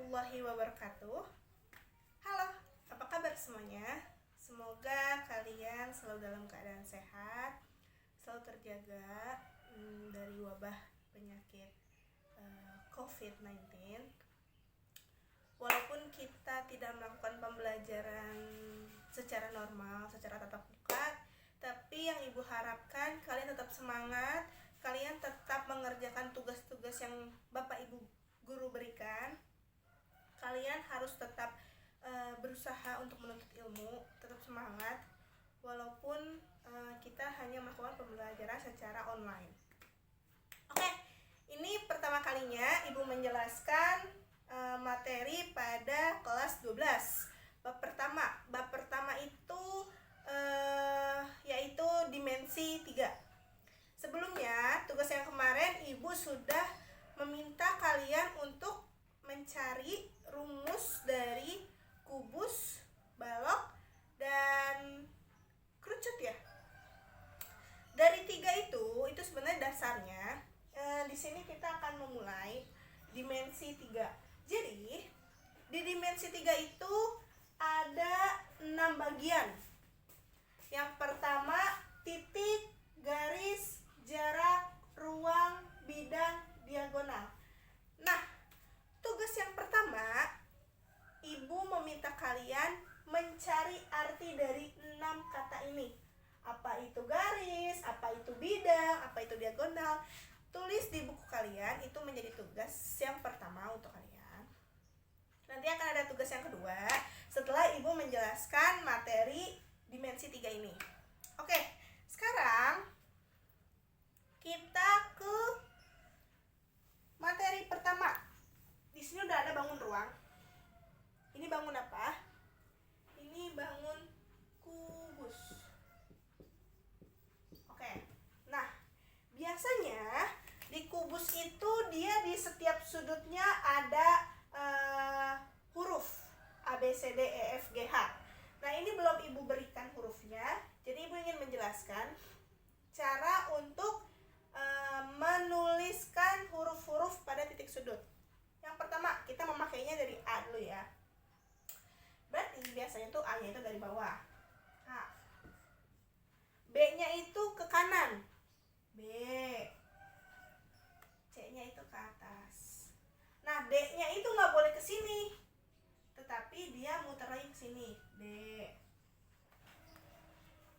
warahmatullahi wabarakatuh. Halo, apa kabar semuanya? Semoga kalian selalu dalam keadaan sehat, selalu terjaga dari wabah penyakit COVID-19. Walaupun kita tidak melakukan pembelajaran secara normal, secara tatap muka, tapi yang Ibu harapkan kalian tetap semangat, kalian tetap mengerjakan tugas-tugas yang Bapak Ibu guru berikan. Kalian harus tetap berusaha untuk menuntut ilmu, tetap semangat walaupun kita hanya melakukan pembelajaran secara online. Oke, ini pertama kalinya Ibu menjelaskan materi pada kelas 12. Bab pertama itu yaitu dimensi 3. Sebelumnya, tugas yang kemarin Ibu sudah meminta kalian untuk mencari rumus dari kubus, balok, dan kerucut ya. Dari 3 itu sebenarnya dasarnya. Di sini kita akan memulai dimensi 3. Jadi, di dimensi 3 itu ada 6 bagian. Yang pertama, titik, garis, jarak, ruang, bidang, diagonal. Nah, tugas yang pertama, Ibu meminta kalian mencari arti dari 6 kata ini. Apa itu garis, apa itu bidang, apa itu diagonal. Tulis di buku kalian, itu menjadi tugas yang pertama untuk kalian. Nanti akan ada tugas yang kedua setelah Ibu menjelaskan materi dimensi 3 ini. Oke, sekarang kita ke materi pertama. Di sini udah ada bangun ruang. Ini bangun apa? Ini bangun kubus. Oke. Nah, biasanya di kubus itu dia di setiap sudutnya ada huruf A, B, C, D, E, F, G, H. Nah, ini belum Ibu berikan hurufnya. Jadi Ibu ingin menjelaskan cara untuk menuliskan huruf-huruf pada titik sudut. Yang pertama, kita memakainya dari A dulu ya. Berarti biasanya tuh A-nya itu dari bawah. A. B-nya itu ke kanan. B. C-nya itu ke atas. Nah, D-nya itu nggak boleh ke sini, tetapi dia muter lagi ke sini. D.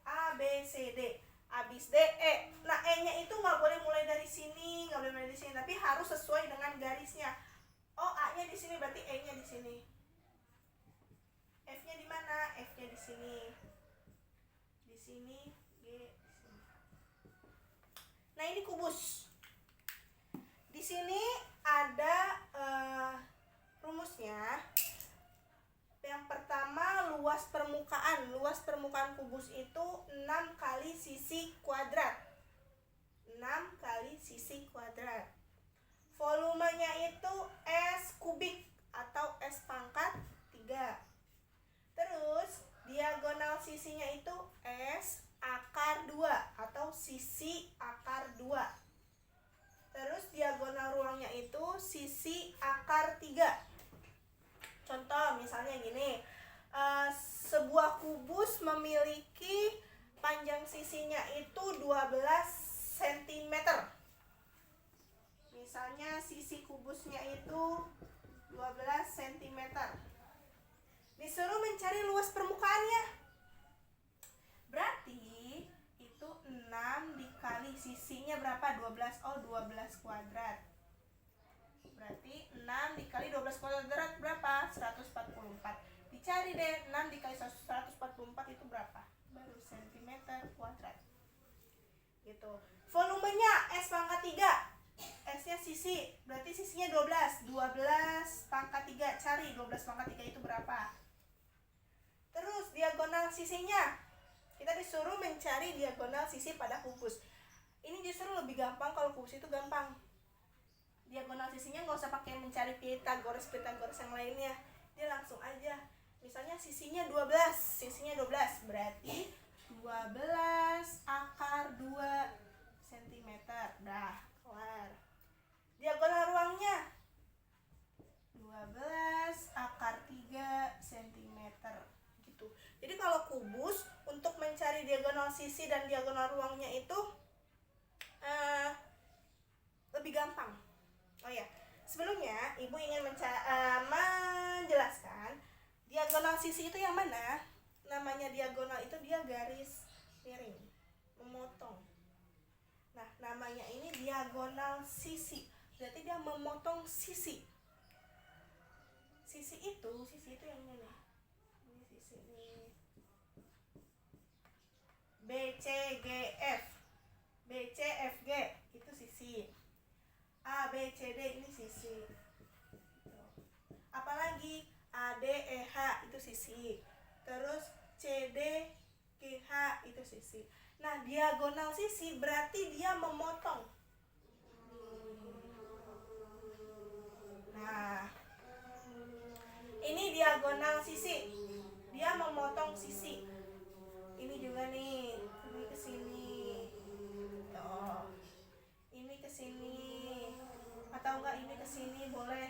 A, B, C, D. Habis D, E. Nah, E-nya itu nggak boleh mulai dari sini, nggak boleh mulai dari sini, tapi harus sesuai dengan garisnya. Oh, A-nya di sini, berarti E-nya di sini. F-nya di mana? F-nya di sini. Di sini, G di sini. Nah, ini kubus. Di sini ada rumusnya. Yang pertama, luas permukaan. Luas permukaan kubus itu 6 kali sisi kuadrat. 6 kali sisi kuadrat. Volumenya itu S kubik atau S pangkat 3. Terus, diagonal sisinya itu S akar 2 atau sisi akar 2. Terus, diagonal ruangnya itu sisi akar 3. Contoh misalnya gini, sebuah kubus memiliki panjang sisinya itu 12 cm. Misalnya sisi kubusnya itu 12 cm. Disuruh mencari luas permukaannya. Berarti itu 6 dikali sisinya berapa? 12. Oh, 12 kuadrat. Berarti 6 dikali 12 kuadrat berapa? 144. Dicari deh, 6 dikali 144 itu berapa? Baru cm kuadrat. Gitu. Volumenya S pangkat 3. S-nya sisi, berarti sisinya 12. 12 pangkat 3. Cari 12 pangkat 3 itu berapa? Terus diagonal sisinya. Kita disuruh mencari diagonal sisi pada kubus. Ini justru lebih gampang, kalau kubus itu gampang. Diagonal sisinya nggak usah pakai mencari Pythagoras yang lainnya. Dia langsung aja. Misalnya sisinya 12. Sisinya 12. Berarti 12 akar 2 cm. Dah, kelar. Diagonal ruangnya 12 sisi dan diagonal ruangnya itu lebih gampang. Oh ya, sebelumnya Ibu ingin menjelaskan diagonal sisi itu yang mana? Namanya diagonal itu dia garis miring, memotong. Nah, namanya ini diagonal sisi. Berarti dia memotong sisi. Sisi itu yang ini nih. Ini sisi ini. BCGF. BCFG itu sisi. ABCD ini sisi. Apalagi ADEH itu sisi. Terus CDGH itu sisi. Nah, diagonal sisi berarti dia memotong. Nah, ini diagonal sisi. Dia memotong sisi. Ini juga nih, ini ke sini. Tuh. Ini ke sini. Atau enggak ini ke sini boleh.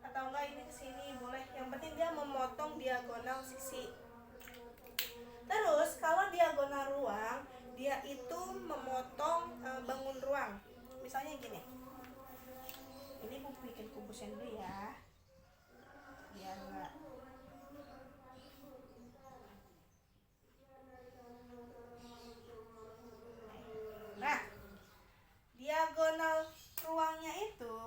Atau enggak ini ke sini boleh. Yang penting dia memotong diagonal sisi. Terus kalau diagonal ruang, dia itu memotong bangun ruang. Misalnya gini. Ini Bu bikin kubusnya dulu ya. Biar enggak. Nah, diagonal ruangnya itu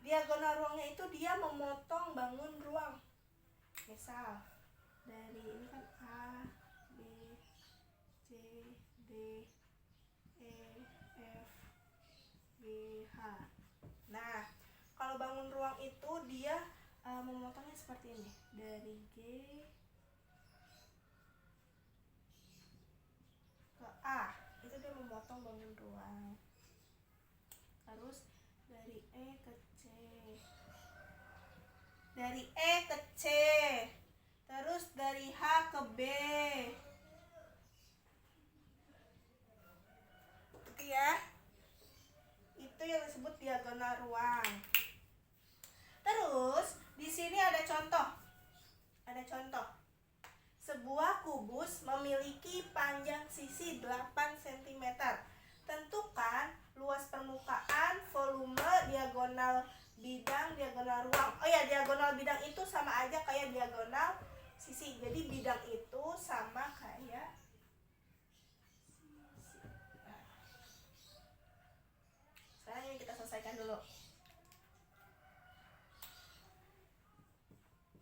diagonal ruangnya itu dia memotong bangun ruang. Misal dari ini kan A, B, C, D, E, F, G, H. Nah, kalau bangun ruang itu dia memotongnya seperti ini. Dari G ke A, itu dia memotong bangun ruang. Terus dari E ke C. Dari E ke C. Terus dari H ke B. Itu ya. Itu yang disebut diagonal ruang. Terus di sini ada contoh. Ada contoh. Sebuah kubus memiliki panjang sisi 8 cm. Tentukan luas permukaan, volume, diagonal bidang, diagonal ruang. Oh ya, diagonal bidang itu sama aja kayak diagonal sisi. Jadi bidang itu sama kayak sisi. Nah, sekarang ini kita selesaikan dulu.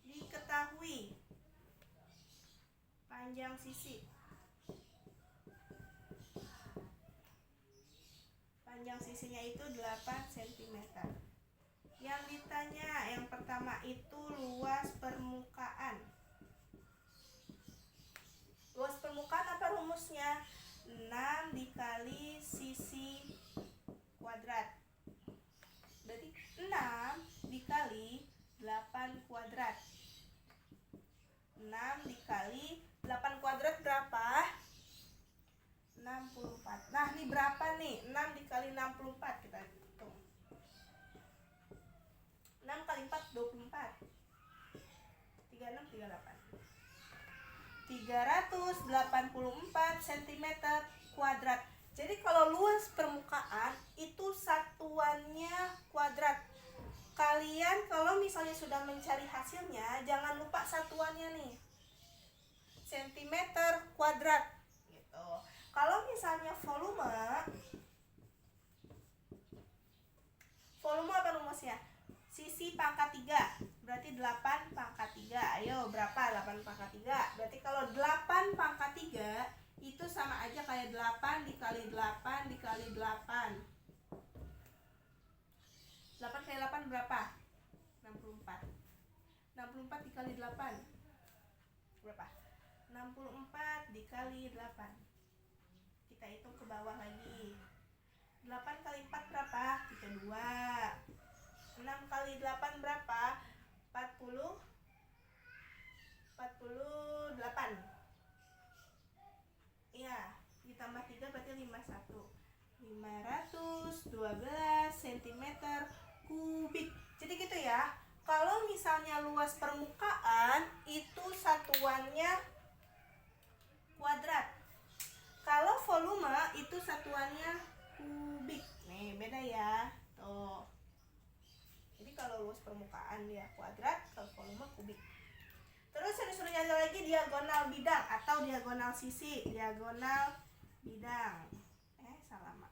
Diketahui panjang sisi. Panjang sisinya itu 8 cm. Yang ditanya yang pertama itu luas permukaan. Luas permukaan apa rumusnya? 6 dikali sisi kuadrat. Berarti 6 dikali 8 kuadrat. 6 dikali 8 kuadrat berapa? 64. Nah, ini berapa nih? 6 dikali 64 kita hitung. 6 kali 4 24. 36 38. 384 cm kuadrat. Jadi kalau luas permukaan itu satuannya kuadrat. Kalian kalau misalnya sudah mencari hasilnya, jangan lupa satuannya nih. Centimeter kuadrat gitu. Kalau misalnya volume apa rumusnya? Sisi pangkat 3 berarti 8 pangkat 3. Ayo, berapa 8 pangkat 3? Berarti kalau 8 pangkat 3 itu sama aja kayak 8 dikali 8 dikali 8. 8 kali 8 berapa? 64. 64 dikali 8 berapa? 64 dikali 8. Kita hitung ke bawah lagi. 8 kali 4 berapa? 32. 6 kali 8 berapa? 48. Iya, ditambah 3 berarti 51. 512 cm kubik. Jadi gitu ya. Kalau misalnya luas permukaan itu satuannya kuadrat. Kalau volume itu satuannya kubik. Nih, beda ya. Tuh. Jadi kalau luas permukaan dia kuadrat, kalau volume kubik. Terus yang disuruh nyari lagi diagonal bidang atau diagonal sisi. Diagonal bidang. Salah, Mak.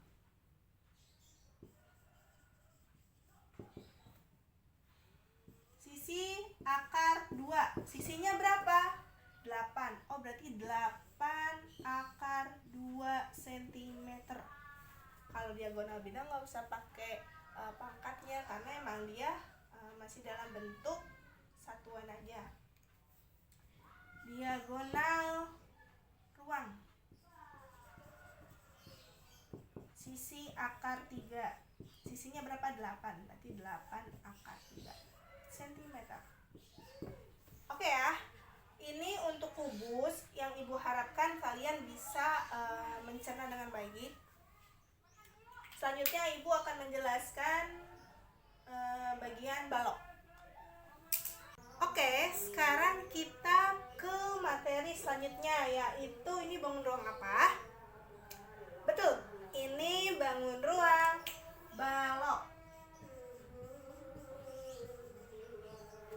Sisi akar 2. Sisinya berapa? 8. Oh, berarti 8 akar 2 cm. Kalau diagonal bidang nggak usah pakai pangkatnya karena emang dia masih dalam bentuk satuan aja. Diagonal ruang. Sisi akar 3. Sisinya berapa? 8. Berarti 8 akar 3 cm. Oke ya. Ini untuk kubus yang Ibu harapkan kalian bisa mencerna dengan baik. Selanjutnya Ibu akan menjelaskan bagian balok. Oke, sekarang kita ke materi selanjutnya, yaitu ini bangun ruang apa? Betul, ini bangun ruang balok.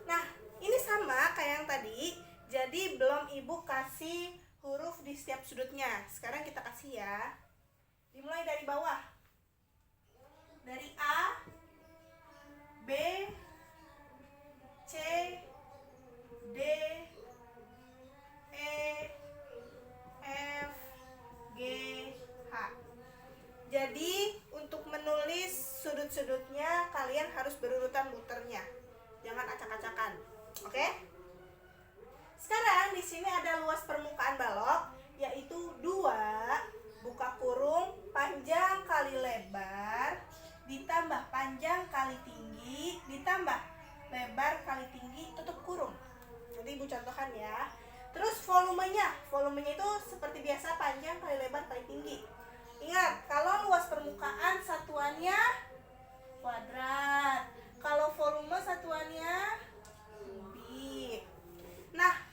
Nah, ini sama kayak yang tadi. Jadi belum Ibu kasih huruf di setiap sudutnya. Sekarang kita kasih ya. Dimulai dari bawah. Dari A, B, C, D, E, F, G, H. Jadi untuk menulis sudut-sudutnya kalian harus berurutan muternya. Jangan acak-acakan. Oke? Sekarang di sini ada luas permukaan balok yaitu 2 buka kurung panjang kali lebar ditambah panjang kali tinggi ditambah lebar kali tinggi tutup kurung. Nanti Ibu contohkan ya. Terus volumenya itu seperti biasa panjang kali lebar kali tinggi. Ingat, kalau luas permukaan satuannya kuadrat. Kalau volume satuannya kubik. Nah,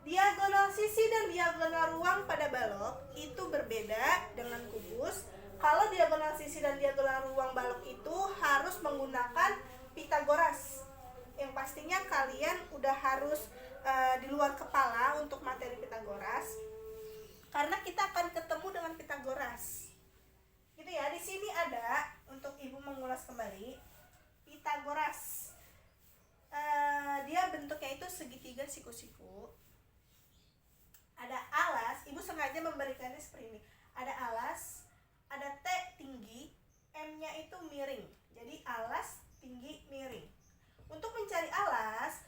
diagonal sisi dan diagonal ruang pada balok itu berbeda dengan kubus. Kalau diagonal sisi dan diagonal ruang balok itu harus menggunakan Pitagoras. Yang pastinya kalian udah harus di luar kepala untuk materi Pitagoras. Karena kita akan ketemu dengan Pitagoras. Gitu ya, di sini ada untuk Ibu mengulas kembali Pitagoras. Dia bentuknya itu segitiga siku-siku. Ada alas, Ibu sengaja memberikannya seperti ini. Ada alas, ada T tinggi, M-nya itu miring. Jadi alas, tinggi, miring. Untuk mencari alas,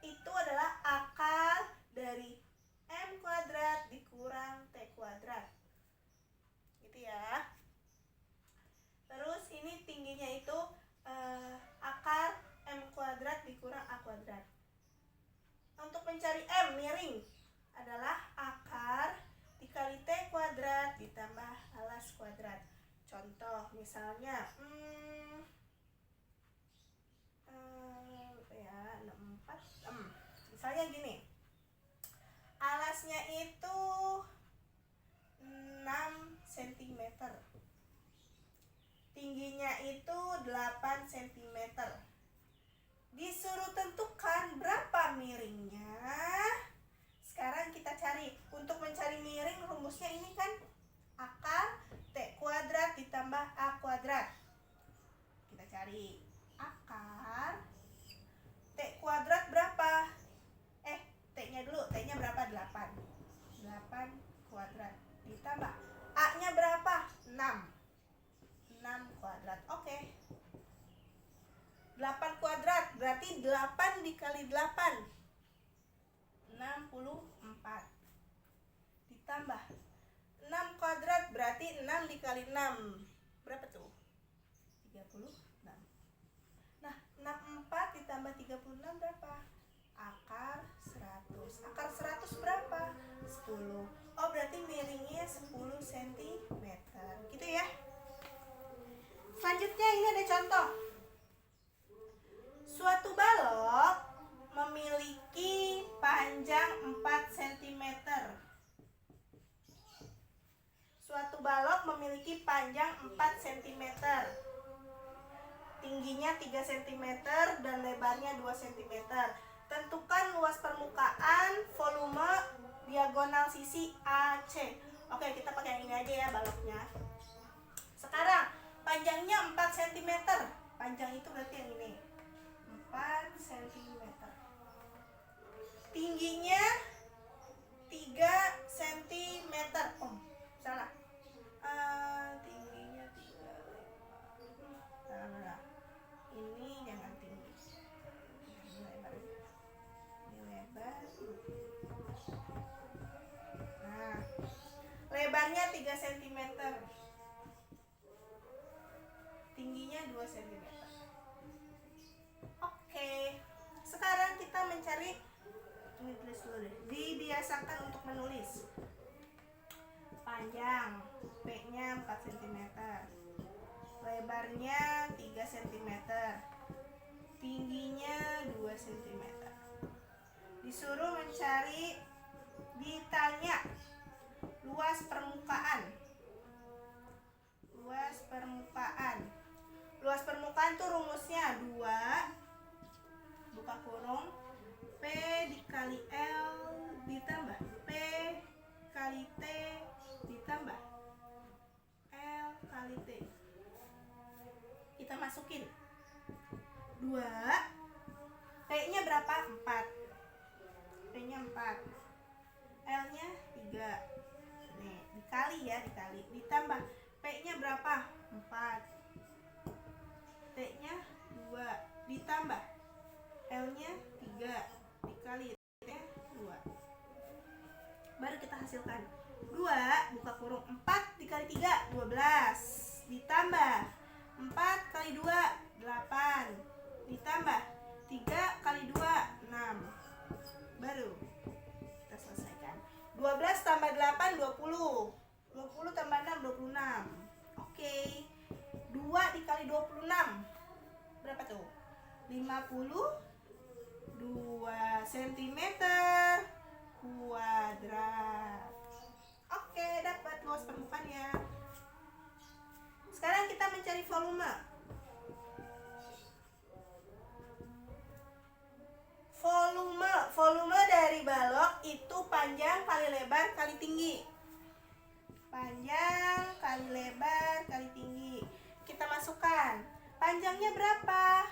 itu adalah akar dari M kuadrat dikurang T kuadrat. Gitu ya. Terus ini tingginya itu akar M kuadrat dikurang A kuadrat. Untuk mencari M miring adalah akar dikali T kuadrat ditambah alas kuadrat. Contoh misalnya 64 misalnya gini. Alasnya itu 6 cm. Tingginya itu 8 cm. Disuruh tentukan berapa miringnya. Sekarang kita cari. Untuk mencari miring rumusnya ini kan akar T kuadrat ditambah A kuadrat. Kita cari akar T kuadrat berapa? T-nya dulu. T-nya berapa? 8. 8 kuadrat ditambah A-nya berapa? 6. 6 kuadrat. Oke. 8 kuadrat berarti 8 dikali 8 64. Ditambah 6 kuadrat berarti 6 dikali 6 berapa tuh? 36. Nah, 64 ditambah 36 berapa? Akar 100. Akar 100 berapa? 10. Oh, berarti miringnya 10 cm. Gitu ya. Selanjutnya ini ada contoh. Suatu balok panjang 4 cm, tingginya 3 cm, dan lebarnya 2 cm. Tentukan luas permukaan, volume, diagonal sisi AC. Oke, kita pakai yang ini aja ya baloknya. Sekarang panjangnya 4 cm. Panjang itu berarti yang ini, 4 cm. Tingginya 3 cm. Oh, salah. Tingginya 3. Salah. Ini jangan tinggi. Ini lebar. Ini lebar. Nah, lebarnya 3 cm. Tingginya 2 cm. Oke. Sekarang kita mencari, ini tulis dulu deh. Dibiasakan untuk menulis. Panjang P-nya 4 cm. Lebarnya 3 cm. Tingginya 2 cm. Disuruh mencari, ditanya luas permukaan. Luas permukaan. Luas permukaan tuh rumusnya 2 buka kurung P dikali L ditambah P kali T ditambah L kali T. Kita masukin 2. P-nya berapa? 4. P-nya 4. L-nya 3. Nih, dikali ya, dikali. Ditambah P-nya berapa? 4. T-nya 2. Ditambah L-nya 3. Dikali T-nya 2. Baru kita hasilkan 2 buka kurung 4 dikali 3 12. Ditambah 4 kali 2 8. Ditambah 3 kali 2 6. Baru kita selesaikan. 12 tambah 8 20. 20 tambah 6 26. Oke. 2 dikali 26 berapa tuh? 52 cm kuadrat. Oke, dapat luas permukaannya. Sekarang kita mencari volume. Volume dari balok itu panjang kali lebar kali tinggi. Panjang kali lebar kali tinggi. Kita masukkan. Panjangnya berapa?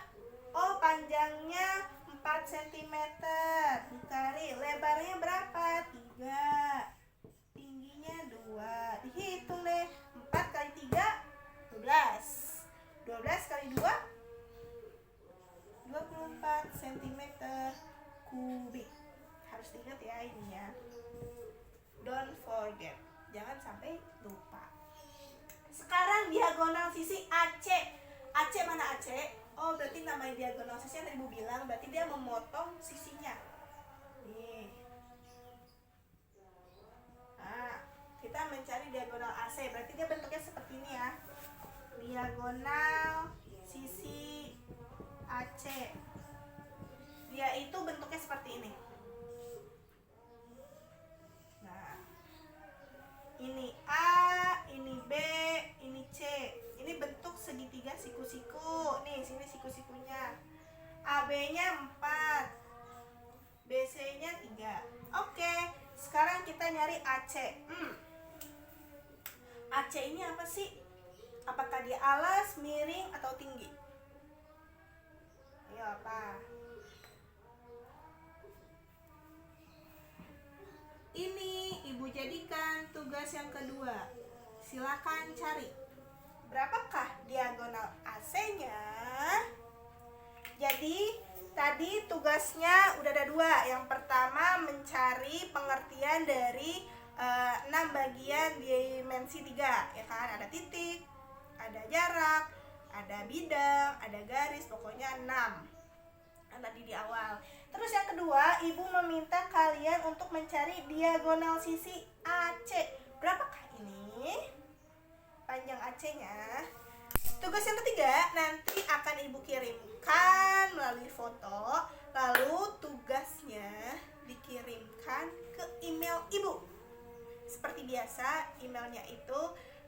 Oh, panjangnya 4 cm. Dikali lebarnya berapa? 3. Tingginya 2. Dihitung deh. 4 kali 3 12. 12 kali 2 24 cm kubik. Harus diingat ya ini ya. Don't forget. Jangan sampai lupa. Sekarang diagonal sisi AC. AC mana AC? Oh, berarti namanya diagonal sisi yang tadi Ibu bilang, berarti dia memotong sisinya. Nih. Nah, kita mencari diagonal AC, berarti dia bentuknya seperti ini ya. Diagonal sisi AC. Dia itu bentuknya seperti ini. Nah, ini A, ini B, ini C. Ini bentuk segitiga siku-siku. Nih, sini siku-sikunya. AB-nya 4. BC-nya 3. Oke, sekarang kita nyari AC. AC ini apa sih? Apakah dia alas, miring, atau tinggi? Ayo, apa? Ini Ibu jadikan tugas yang kedua. Silakan cari. Berapakah diagonal AC-nya? Jadi tadi tugasnya udah ada 2. Yang pertama mencari pengertian dari 6 bagian dimensi 3, ya kan? Ada titik, ada jarak, ada bidang, ada garis, pokoknya 6. Kan tadi di awal. Terus yang kedua, Ibu meminta kalian untuk mencari diagonal sisi AC. Berapakah ini? Panjang AC-nya. Tugas yang ketiga nanti akan Ibu kirimkan melalui foto. Lalu tugasnya dikirimkan ke email Ibu. Seperti biasa, emailnya itu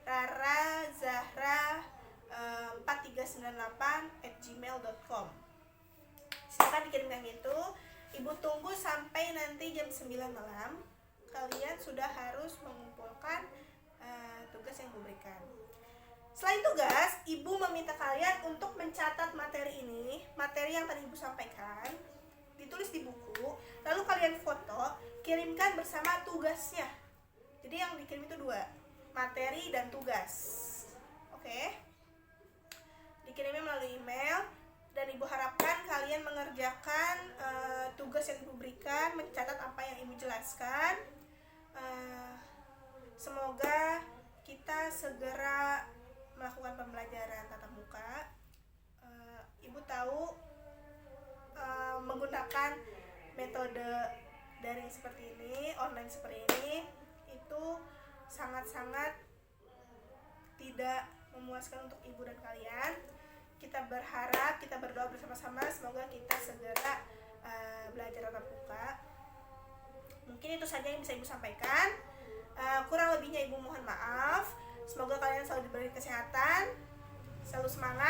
raraza ibu98@gmail.com. Silakan dikirimkan itu. Ibu tunggu sampai nanti jam 9 malam. Kalian sudah harus mengumpulkan tugas yang diberikan. Selain tugas, ibu meminta kalian untuk mencatat materi ini, materi yang tadi ibu sampaikan, ditulis di buku, lalu kalian foto, kirimkan bersama tugasnya. Jadi yang dikirim itu 2, materi dan tugas. Oke? Dikirimnya melalui email. Dan ibu harapkan kalian mengerjakan tugas yang ibu berikan, mencatat apa yang ibu jelaskan. Semoga kita segera melakukan pembelajaran tatap muka. Ibu tahu menggunakan metode daring seperti ini, online seperti ini, itu sangat-sangat tidak memuaskan untuk ibu dan kalian. Kita berharap, kita berdoa bersama-sama semoga kita segera belajar tatap muka. Mungkin itu saja yang bisa ibu sampaikan. Kurang lebihnya ibu mohon maaf. Semoga kalian selalu diberi kesehatan, selalu semangat.